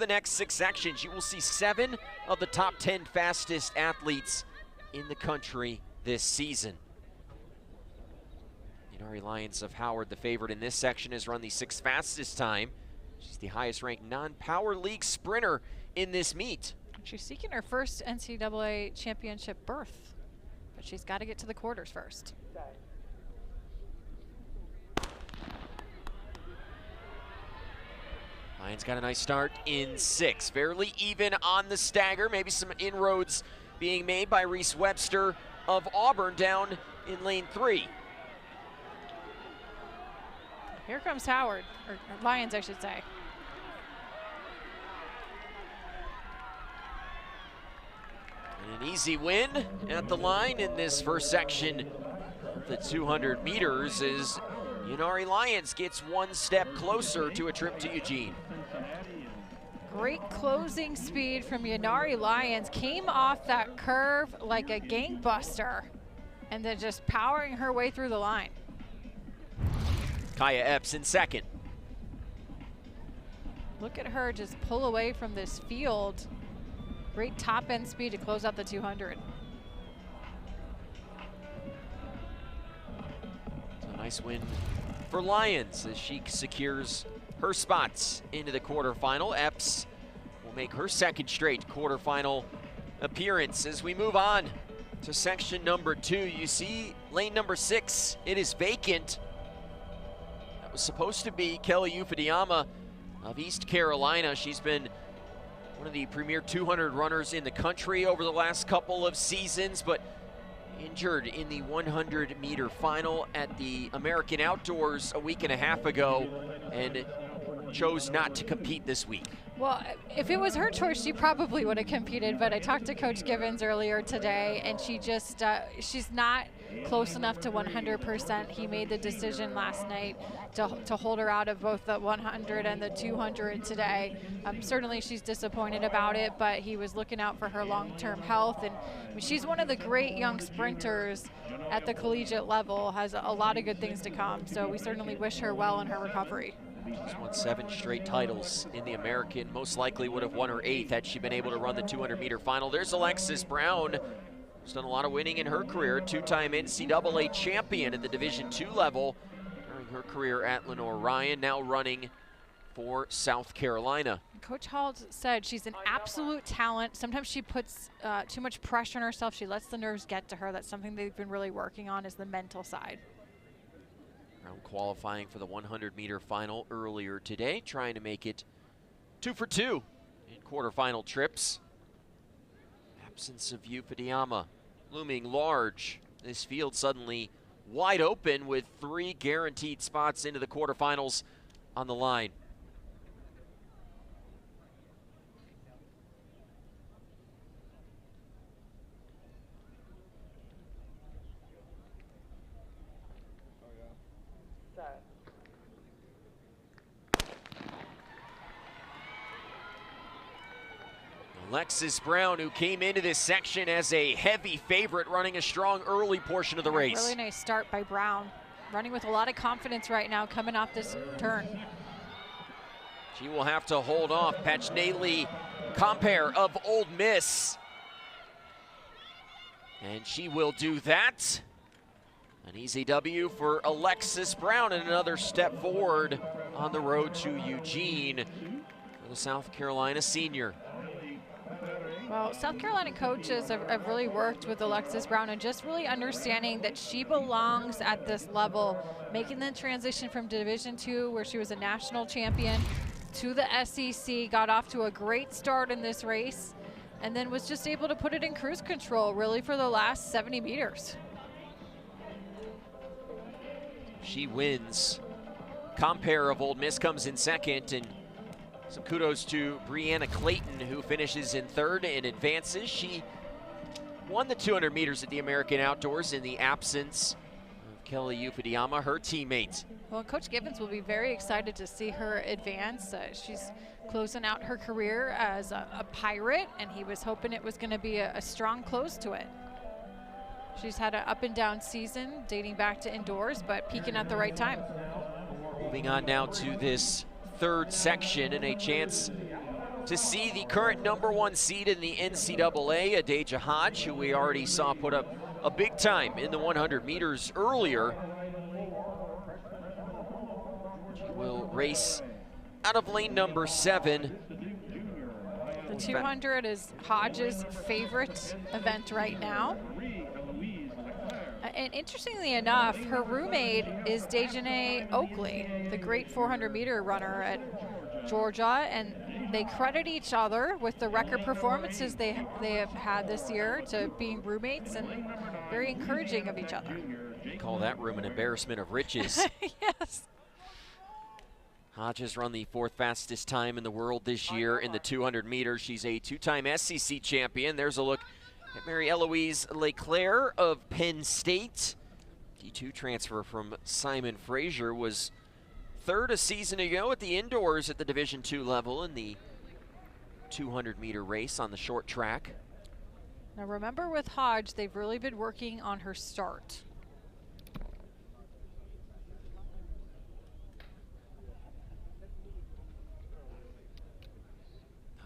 the next 6 sections, you will see 7 of the top 10 fastest athletes in the country this season. Inari Lyons of Howard, the favorite in this section, has run the 6th fastest time. She's the highest ranked non-power league sprinter in this meet. She's seeking her first NCAA championship berth, but she's got to get to the quarters first. Lyons got a nice start in 6. Fairly even on the stagger. Maybe some inroads being made by Reese Webster of Auburn down in lane 3. Here comes Howard, or Lyons, I should say. And an easy win at the line in this first section of the 200 meters as Inari Lyons gets 1 step closer to a trip to Eugene. Great closing speed from Inari Lyons. Came off that curve like a gangbuster and then just powering her way through the line. Kaya Epps in 2nd. Look at her just pull away from this field. Great top end speed to close out the 200. It's a nice win for Lyons as she secures her spots into the quarterfinal. Epps will make her 2nd straight quarterfinal appearance. As we move on to section number 2, you see lane number 6, it is vacant. That was supposed to be Kelly Ufudiyama of East Carolina. She's been one of the premier 200 runners in the country over the last couple of seasons, but injured in the 100-meter final at the American Outdoors a week and a half ago and chose not to compete this week. Well, if it was her choice, she probably would have competed, but I talked to Coach Givens earlier today, and she just, she's not close enough to 100%. He made the decision last night to hold her out of both the 100 and the 200 today. Certainly she's disappointed about it, but he was looking out for her long-term health, and she's one of the great young sprinters at the collegiate level, has a lot of good things to come, so we certainly wish her well in her recovery. She's won 7 straight titles in the American. Most likely would have won her 8th had she been able to run the 200-meter final. There's Alexis Brown, who's done a lot of winning in her career. 2-time NCAA champion at the Division II level during her career at Lenore Ryan, now running for South Carolina. Coach Hall said she's an absolute talent. Sometimes she puts too much pressure on herself. She lets the nerves get to her. That's something they've been really working on, is the mental side. Brown qualifying for the 100-meter final earlier today, trying to make it 2 for 2 in quarterfinal trips. Absence of Ufudiyama looming large. This field suddenly wide open with 3 guaranteed spots into the quarterfinals on the line. Alexis Brown, who came into this section as a heavy favorite, running a strong early portion of the race. Really nice start by Brown. Running with a lot of confidence right now coming off this turn. She will have to hold off Pachnelli Compere of Ole Miss. And she will do that. An easy W for Alexis Brown and another step forward on the road to Eugene for the South Carolina senior. Well, South Carolina coaches have really worked with Alexis Brown and just really understanding that she belongs at this level, making the transition from Division II, where she was a national champion, to the SEC, got off to a great start in this race, and then was just able to put it in cruise control really for the last 70 meters. She wins. Compere of Ole Miss comes in 2nd, and some kudos to Brianna Clayton, who finishes in 3rd and advances. She won the 200 meters at the American Outdoors in the absence of Kelly Ufudiyama, her teammate. Well, Coach Givens will be very excited to see her advance. She's closing out her career as a Pirate, and he was hoping it was going to be a strong close to it. She's had an up and down season dating back to indoors, but peaking at the right time. Moving on now to this 3rd section and a chance to see the current #1 seed in the NCAA, Adaja Hodge, who we already saw put up a big time in the 100 meters earlier. She will race out of lane number 7. The 200 is Hodge's favorite event right now. And interestingly enough, her roommate is Dejanay Oakley, the great 400-meter runner at Georgia, and they credit each other with the record performances they have had this year to being roommates and very encouraging of each other. They call that room an embarrassment of riches. Yes. Hodge has run the 4th fastest time in the world this year in the 200 meters. She's a 2-time SEC champion. There's a look at Mary Eloise Leclerc of Penn State. D2 transfer from Simon Fraser, was 3rd a season ago at the indoors at the Division II level in the 200-meter race on the short track. Now remember, with Hodge, they've really been working on her start.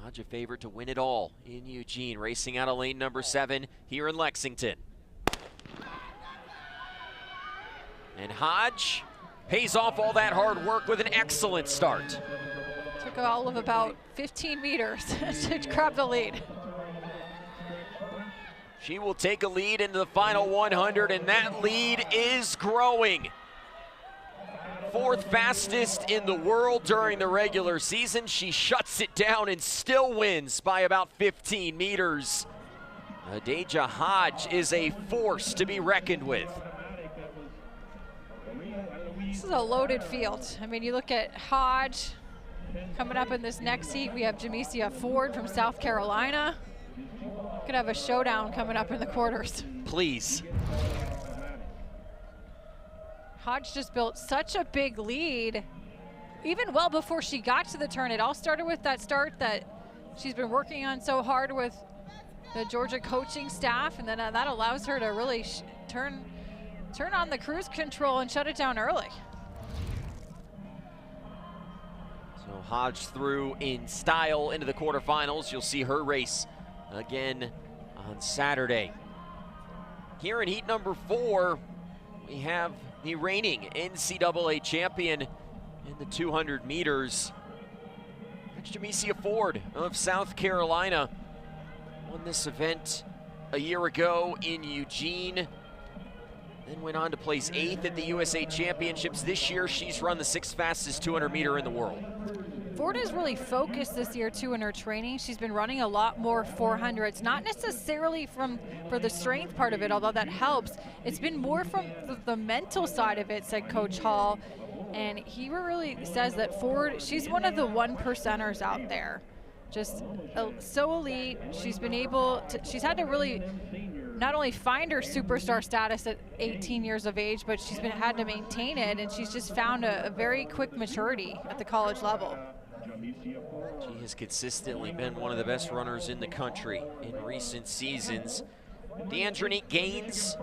Hodge a favorite to win it all in Eugene, racing out of lane number 7 here in Lexington. And Hodge pays off all that hard work with an excellent start. Took all of about 15 meters to grab the lead. She will take a lead into the final 100, and that lead is growing. 4th fastest in the world during the regular season. She shuts it down and still wins by about 15 meters. Adaja Hodge is a force to be reckoned with. This is a loaded field. I mean, you look at Hodge coming up in this next heat. We have Jamesia Ford from South Carolina. Could have a showdown coming up in the quarters. Please. Hodge just built such a big lead, even well before she got to the turn. It all started with that start that she's been working on so hard with the Georgia coaching staff, and then that allows her to really turn on the cruise control and shut it down early. So Hodge through in style into the quarterfinals. You'll see her race again on Saturday. Here in heat number 4, we have the reigning NCAA champion in the 200 meters. That's Jamesia Ford of South Carolina. Won this event a year ago in Eugene, then went on to place 8th at the USA Championships. This year, she's run the 6th fastest 200 meter in the world. Ford is really focused this year too in her training. She's been running a lot more 400s, not necessarily for the strength part of it, although that helps. It's been more from the mental side of it, said Coach Hall. And he really says that Ford, she's one of the 1%ers out there. Just so elite. She's been able to, she's had to really not only find her superstar status at 18 years of age, but she's had to maintain it, and she's just found a very quick maturity at the college level. She has consistently been one of the best runners in the country in recent seasons. Deandronique Gaines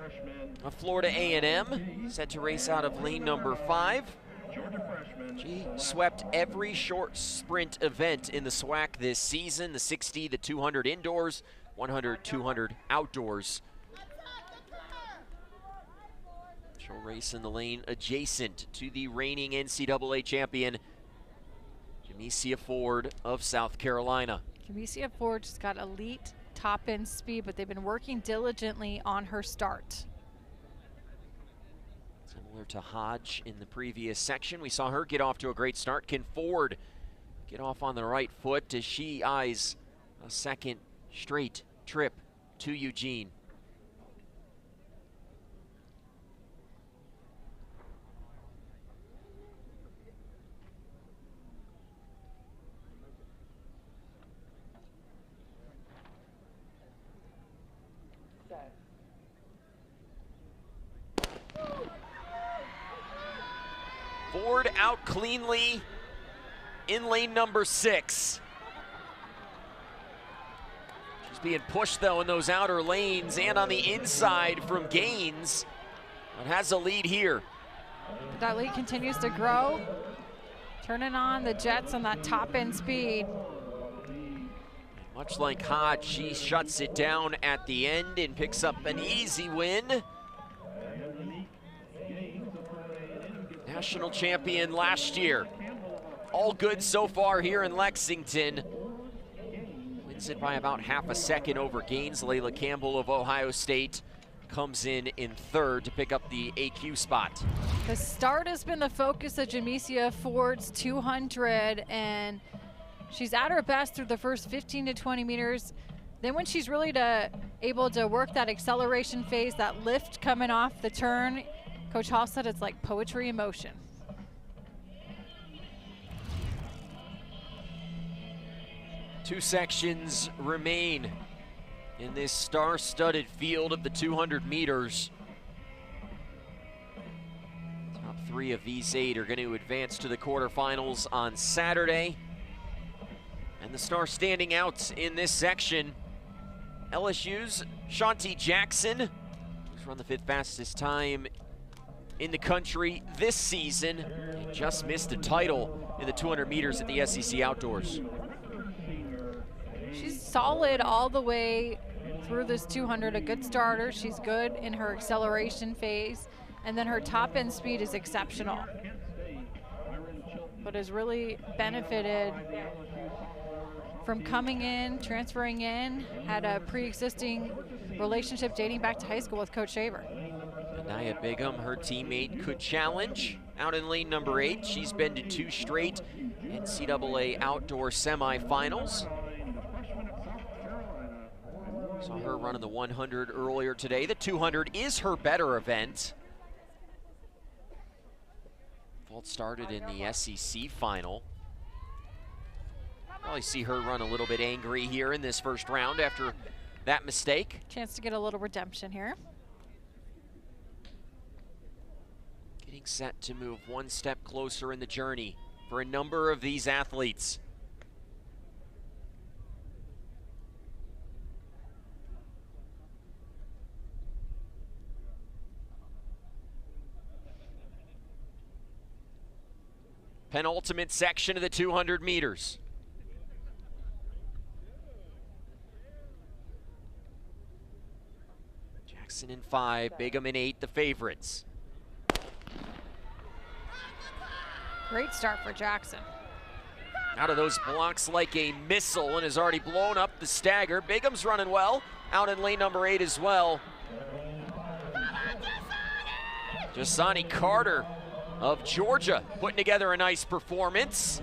of Florida A&M, set to race out of lane number 5. She swept every short sprint event in the SWAC this season, the 60, the 200 indoors, 100, 200 outdoors. She'll race in the lane adjacent to the reigning NCAA champion, Jamesia Ford of South Carolina. Jamesia Ford just got elite top-end speed, but they've been working diligently on her start. Similar to Hodge in the previous section, we saw her get off to a great start. Can Ford get off on the right foot as she eyes a second straight trip to Eugene? Ford out cleanly in lane number 6. She's being pushed though in those outer lanes and on the inside from Gaines, but has a lead here. That lead continues to grow, turning on the jets on that top end speed. Much like Hodge, she shuts it down at the end and picks up an easy win. National champion last year. All good so far here in Lexington. Wins it by about half a second over Gaines. Layla Campbell of Ohio State comes in third to pick up the AQ spot. The start has been the focus of Jamesia Ford's 200, and she's at her best through the first 15 to 20 meters. Then when she's really able to work that acceleration phase, that lift coming off the turn, Coach Hall said it's like poetry in motion. Two sections remain in this star-studded field of the 200 meters. Top three of these 8 are going to advance to the quarterfinals on Saturday. And the star standing out in this section, LSU's Shanti Jackson, who's run the 5th fastest time in the country this season. He just missed a title in the 200 meters at the SEC Outdoors. She's solid all the way through this 200, a good starter. She's good in her acceleration phase, and then her top end speed is exceptional, but has really benefited from coming in, transferring in, had a pre-existing relationship dating back to high school with Coach Shaver. Anaya Bigham, her teammate, could challenge out in lane number 8. She's been to 2 straight NCAA outdoor semifinals. Saw her running the 100 earlier today. The 200 is her better event. Vault started in the SEC final. Probably see her run a little bit angry here in this first round after that mistake. Chance to get a little redemption here. Getting set to move one step closer in the journey for a number of these athletes. Penultimate section of the 200 meters. Jackson in 5, Bigham in 8, the favorites. Great start for Jackson. Out of those blocks like a missile and has already blown up the stagger. Bigham's running well, out in lane number 8 as well. Jasani Carter of Georgia putting together a nice performance.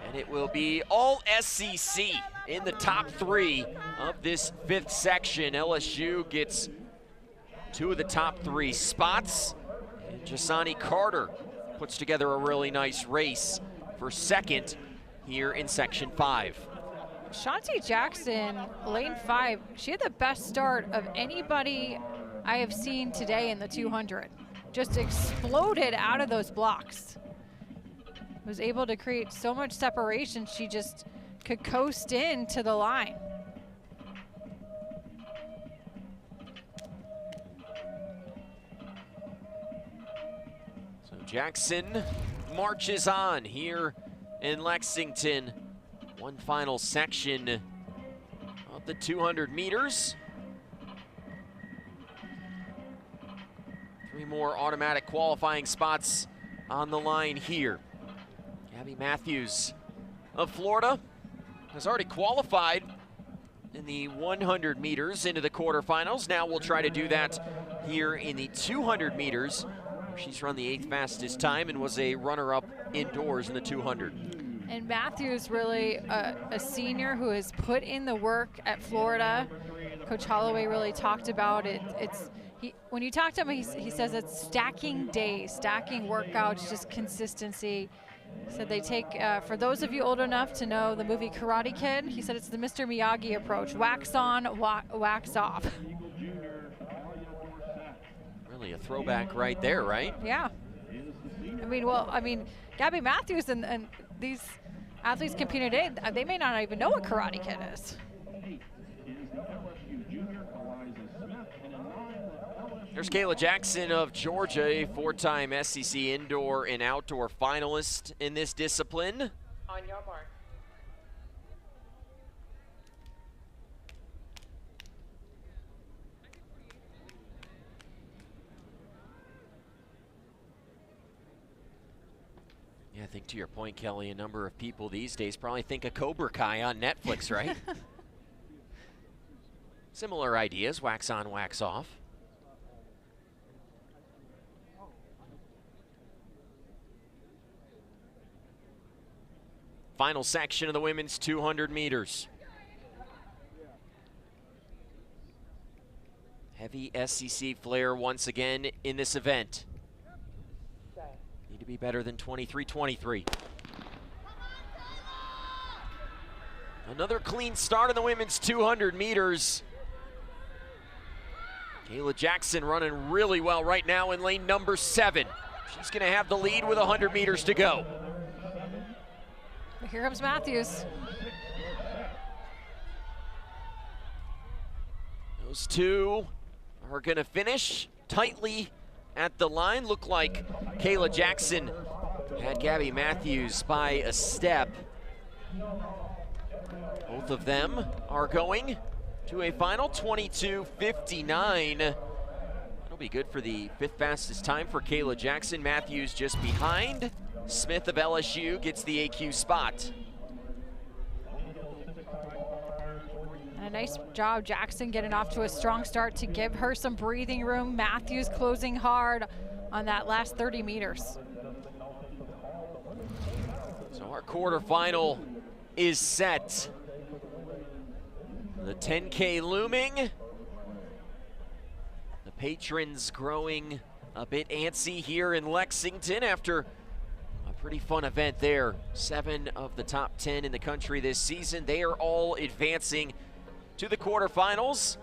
And it will be all SEC in the top 3 of this 5th section. LSU gets 2 of the top 3 spots. And Jasani Carter puts together a really nice race for 2nd here in section 5. Shanti Jackson, lane 5, she had the best start of anybody I have seen today in the 200. Just exploded out of those blocks. Was able to create so much separation, she just could coast into the line. So Jackson marches on here in Lexington. One final section of the 200 meters. 3 more automatic qualifying spots on the line here. Gabby Matthews of Florida has already qualified in the 100 meters into the quarterfinals. Now we'll try to do that here in the 200 meters. She's run the 8th fastest time and was a runner-up indoors in the 200. And Matthews really a senior who has put in the work at Florida. Coach Holloway really talked about it. When you talk to him, he says it's stacking days, stacking workouts, just consistency. He said they take, for those of you old enough to know the movie Karate Kid, he said it's the Mr. Miyagi approach, wax on, wax off. Really a throwback right there, right? Yeah. I mean, Gabby Matthews and these athletes competing today, they may not even know what Karate Kid is. There's Kayla Jackson of Georgia, a 4-time SEC indoor and outdoor finalist in this discipline. On your mark. I think to your point, Kelly, a number of people these days probably think of Cobra Kai on Netflix, right? Similar ideas, wax on, wax off. Final section of the women's 200 meters. Heavy SEC flair once again in this event. Need to be better than 23-23. Another clean start in the women's 200 meters. Kayla Jackson running really well right now in lane number 7. She's gonna have the lead with 100 meters to go. Here comes Matthews. Those two are gonna finish tightly at the line. Look like Kayla Jackson had Gabby Matthews by a step. Both of them are going to a final 22:59. That'll be good for the 5th fastest time for Kayla Jackson. Matthews just behind. Smith of LSU gets the AQ spot. And a nice job, Jackson getting off to a strong start to give her some breathing room. Matthews closing hard on that last 30 meters. So our quarterfinal is set. The 10K looming. The patrons growing a bit antsy here in Lexington after a pretty fun event there. 7 of the top 10 in the country this season. They are all advancing to the quarterfinals.